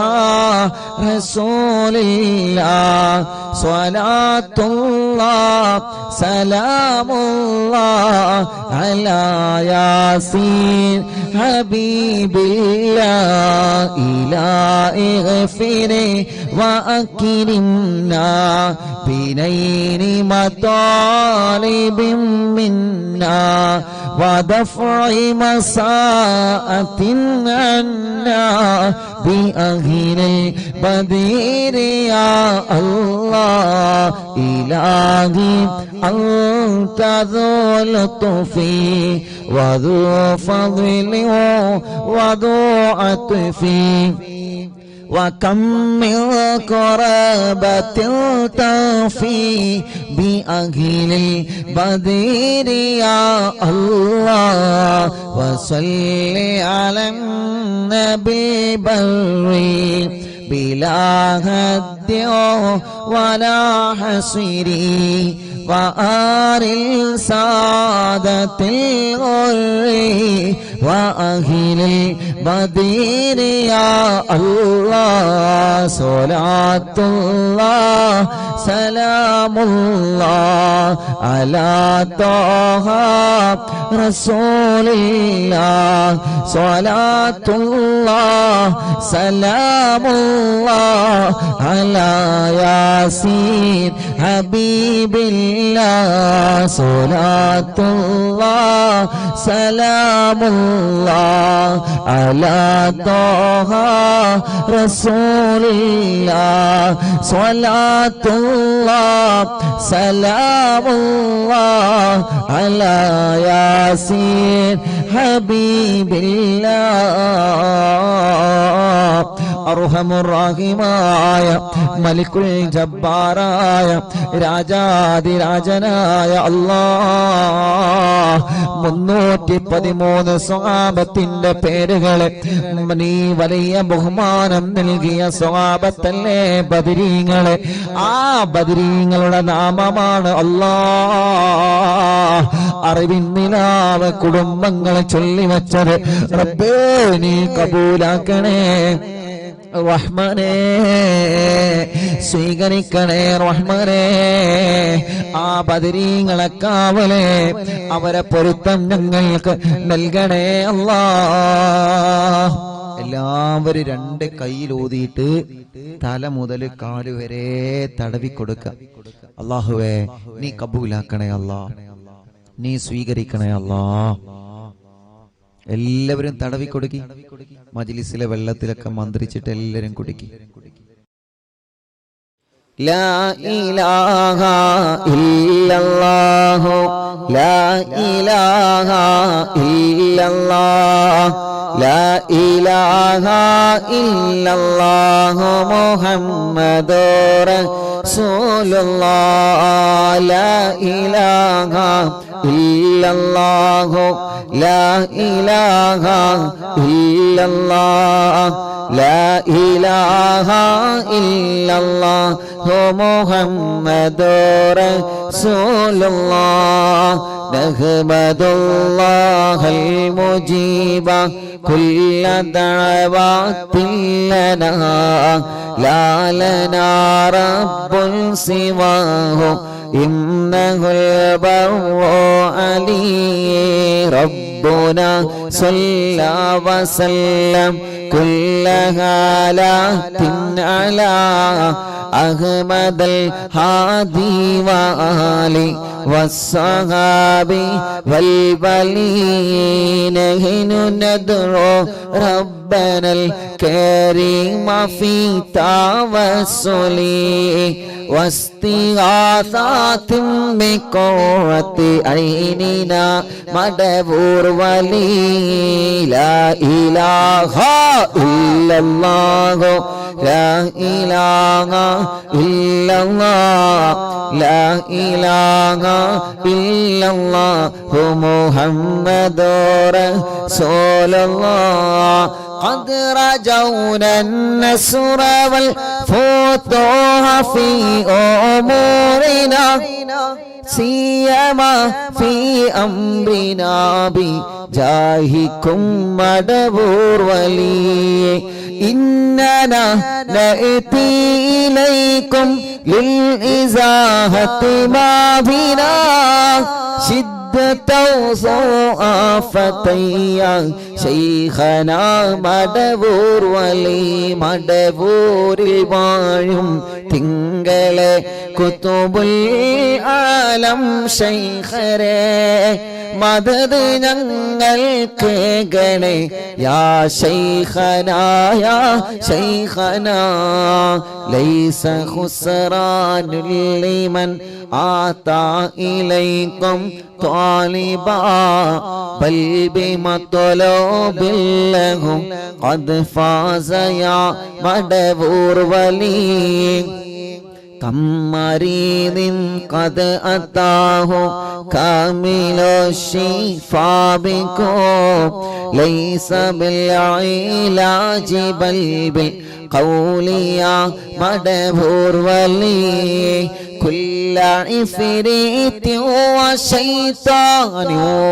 Speaker 1: رسول الله صلاة الله سلام الله على ياسين حبيب الله إلهي اغفر وأكرمنا بنيل مطالب منا ودفع مساءة عنا بأهل البدير يا الله إلهي أنت ذو لطف وذو فضل وذو عطف وكم من قرابة تفي بأهل البدير يا الله وصل على النبي البري بلا هد ولا حصر وآل السادة الغر وأهل البدير يا الله صلاة الله سلام الله على طه رسول الله صلاة الله سلام الله على ياسين حبيب الله صلاة الله سلام الله على طه رسول الله صلاة الله سلام الله على ياسين حبيب الله അർഹമുറാഹിമായ മലിക്കുൽ ജബ്ബാറായ രാജാതിരാജനായ അല്ലാഹ് 313 സ്വഹാബത്തിന്റെ പേരുകളെ നീ വലിയ ബഹുമാനം നൽകിയ സ്വഹാബത്തല്ലേ ബദരീങ്ങളെ ആ ബദരീങ്ങളുടെ നാമമാണ് അല്ലാഹ് അറിവിൻ നിലാവ് കുടുംബങ്ങളെ ചൊല്ലിവച്ചത് റബ്ബേ നീ കബൂലാക്കണേ റഹ്മാനേ സ്വീകരിക്കണേ റഹ്മാനേ ആ ബദരീങ്ങളെ കാവലേ അവരെ പൊരുത്തം ഞങ്ങൾക്ക് നൽകണേ അല്ലാഹ് എല്ലാവരും 2 കൈയിലൂതിയിട്ട് തല മുതൽ കാല് വരെ തടവി കൊടുക്ക അല്ലാഹുവേ നീ കബൂലാക്കണേ അല്ലാഹ് നീ സ്വീകരിക്കണേ അല്ലാഹ് എല്ലാവരും തടവി കൊടുക്കി മജ്ലിസിലെ വെള്ളത്തിലൊക്കെ മന്ത്രിച്ചിട്ട് എല്ലാവരും കുടിക്കി ലാ ഇലാഹ ഇല്ലല്ലാഹു ലാ ഇലാഹ ഇല്ലല്ലാഹ് ലാ ഇലാഹ ഇല്ലല്ലാഹു മുഹമ്മദുർ റസൂലുള്ളാഹ് ലാ ഇലാഹ ഇല്ലല്ലാഹു ലാ ഇലാഹ ഇല്ലല്ലാഹ് ലാ ഇലാഹ ഇല്ലല്ലാഹു മുഹമ്മദുർ റസൂലുള്ളാഹ് നഹ്മദുല്ലാഹൽ മുജീബ കുല്ല ദഅവാതിൻ ലനാ ലാ ലനാ റബ്ബുൻ സിവാഹു ഇന്നഹുൽ ബർറു അലീ റബ്ബുനാ സ്വല്ലാ വസല്ലം കുല്ല ഹാലാത്തിൻ അലാ അഹ്മദൽ ഹാദി വആലി വസ്സഹാബി വൽ ബലീന ഹിനുനദ്റു റബ്ബനൽ കരീമ ഫീ തവസ്സുലി واستغاثات بقوة عيننا مدبور ولي لا إله إلا الله ലാ ഇലാഹ ഇല്ലല്ലാഹ് ലാ ഇലാഹ ഇല്ലല്ലാഹു മുഹമ്മദുർ റസൂലുള്ളാഹ് قد رجونا النصر والفتوح في أمورنا سيما في أمرنا بجاهكم مدبور ولي إننا نأتي إليكم للإزاحة ما بنا فتيا شيخنا മടവൂർ വലി മടവൂരിൽ വാഴും തിങ്കളെ കുതുബുൽ ആലം ശൈഖരേ മദദ് ഞങ്ങൾക്ക് ഗണേ യാ ശൈഖനാ യാ ശൈഖനാ ലൈസ ഖുസ്റാനുൽ ലിമൻ ആതാ ഇലൈക്കും طالبا بل بمطلوب لهم قد فاز يا مدبور ولي كم مريض قد أتاه كامل الشفاء بكم ليس بالعلاج بل بالقول يا مدبور ولي كل عفريت وشيطان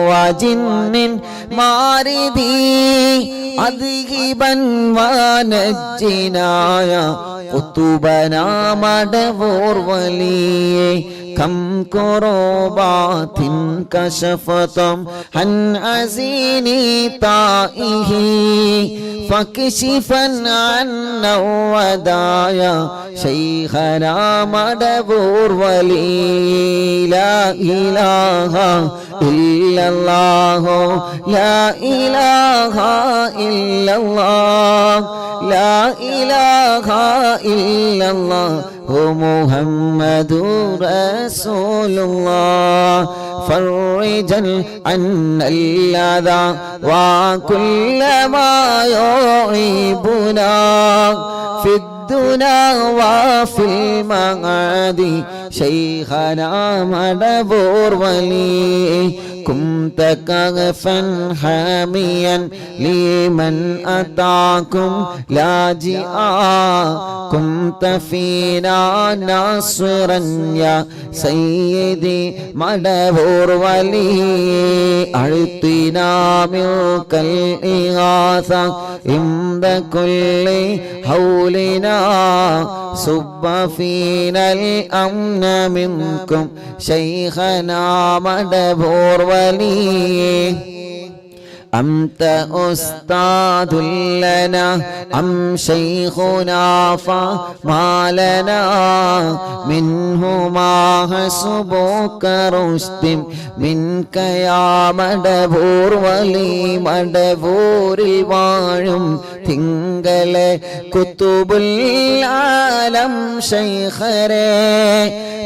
Speaker 1: وجن ماردي أذهبا ونجنا يا قطبنا مدبور ولي كم كربات كشفتم عن عزيني طائه فاكشفا عنا ودايا شيخنا مدبور ولي لا إله إلا الله لا إله إلا الله لا إله إلا الله محمد رسول الله فرجا عنا الأذى وكل ما يعيبنا في الدنيا وفي المعاد شيخنا مدبور ولي كنت كغفا حاميا لمن أتاكم لاجئا كنت فينا ناصرا يا سيدي مدبور ولي أعطنا ملك الإغاثة عند كل حولنا صب فينا الأمن منكم شيخنا مدبور ولي أنت أستاذ لنا أم شيخنا فما لنا منه ما حسبك رشد منك يا مدبور ولي مدبور الواعم തിങ്കളെ കുതുബുൽ ആലം ശൈഖരേ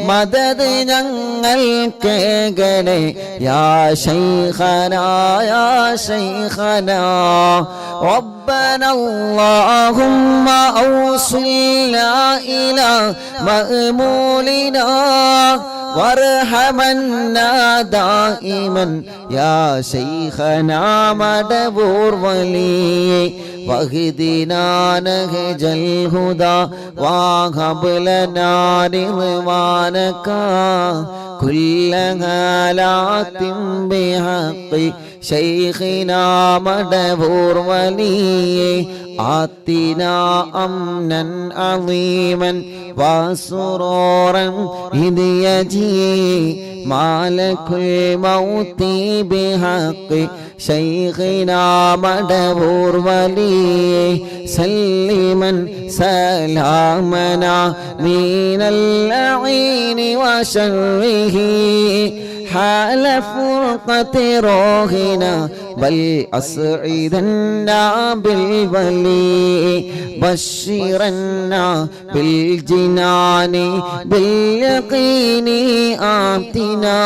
Speaker 1: മദദ് ഞങ്ങൾക്ക് ഗണേ യാ ശൈഖനാ യാ ശൈഖനാ ربنا اللهم أوصلنا إلى مأمولنا وارحمنا دائما يا شيخنا مدبور ولي واهدنا نهج الهدى وهب لنا رضوانك كل هالات بحق شيخنا مدبور ولي آتنا أمنا عظيما وسرورا إذ يجي مالك الموت بحق شيخنا مدبور ولي سلما سلامنا من اللعين وشره حال فرقة روحنا بل أسعدنا بالولي بشرنا بالجنان باليقين آتنا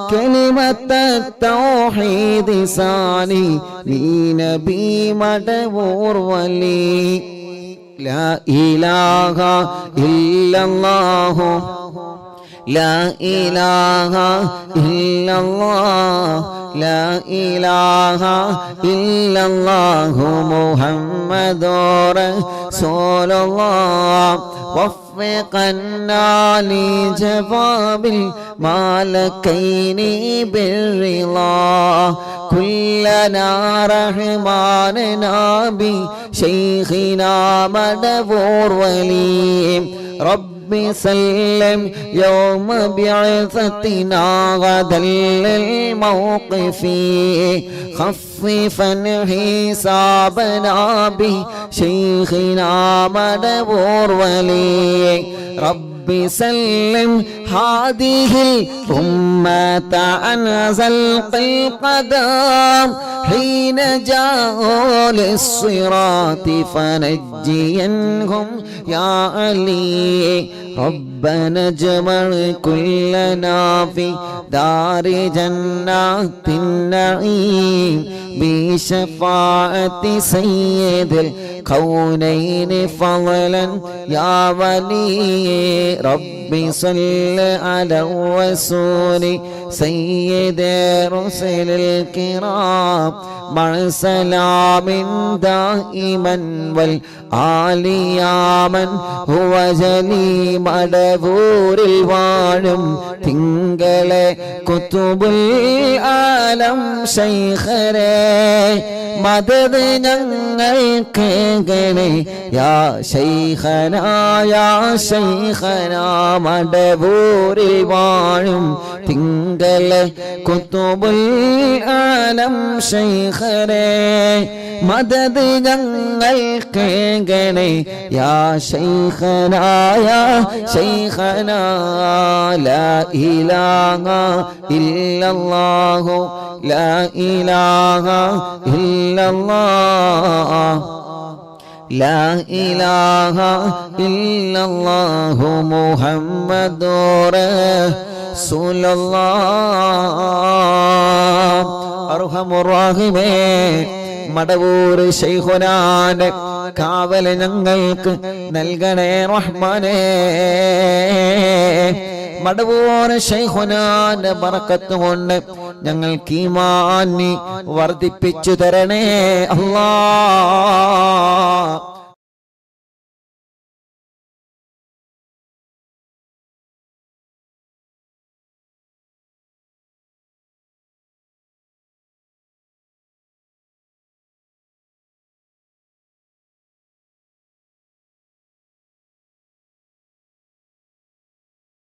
Speaker 1: كلمة التوحيد ثاني لنبي مدبور ولي لا إله إلا الله لا إله إلا الله لا إله إلا الله محمد رسول الله وفقنا لجواب الملكين بالرضا كلنا رحماننا بشيخنا مدبور ولي رب سلم يوم بعثتنا غدا للموقف خففا حسابنا بشيخنا مدبور ولي رب سلم هذه الأمة عن زلق القدم حين جاءوا للصراط فنجينهم يا علي ربنا اجمع كلنا في دار جنات النعيم بشفاعة سيد الكونين فضلا يا ولي رب صل على الرسول سيد رسل الكرام مع سلام دائما والآل يا من هو جلي مدبور الوالم തിങ്കളെ കുത്തുബുൽ ആലം ശൈഖരേ മദദ് ഞങ്ങൾക്ക് ഗണേ യാ ശൈഖനാ യാ ശൈഖനാ മടബൂരിൽ വാഴും തിങ്കളെ കുത്തുബുൽ ആലം ശൈഖരേ മദദ് ഞങ്ങൾക്ക് ഗണേ യാ ശൈഖനാ യാ ശൈഖനാ ലാ ഇലാഹ ഇല്ലല്ലാഹു ലാ ഇലാഹ ഇല്ലല്ലാഹ് ലാ ഇലാഹ ഇല്ലല്ലാഹു മുഹമ്മദുർ റസൂലുള്ളാഹ് അർഹമുർ റഹീമേ മടവൂർ ശൈഖുനാന്റെ കാവൽ ഞങ്ങൾക്ക് നൽകണേ റഹ്മാനേ മടവൂർ ശൈഖുനാന്റെ ബറക്കത്ത് കൊണ്ട് ഞങ്ങൾക്ക് ഈമാൻ വർദ്ധിപ്പിച്ചു തരണേ അല്ലാഹ്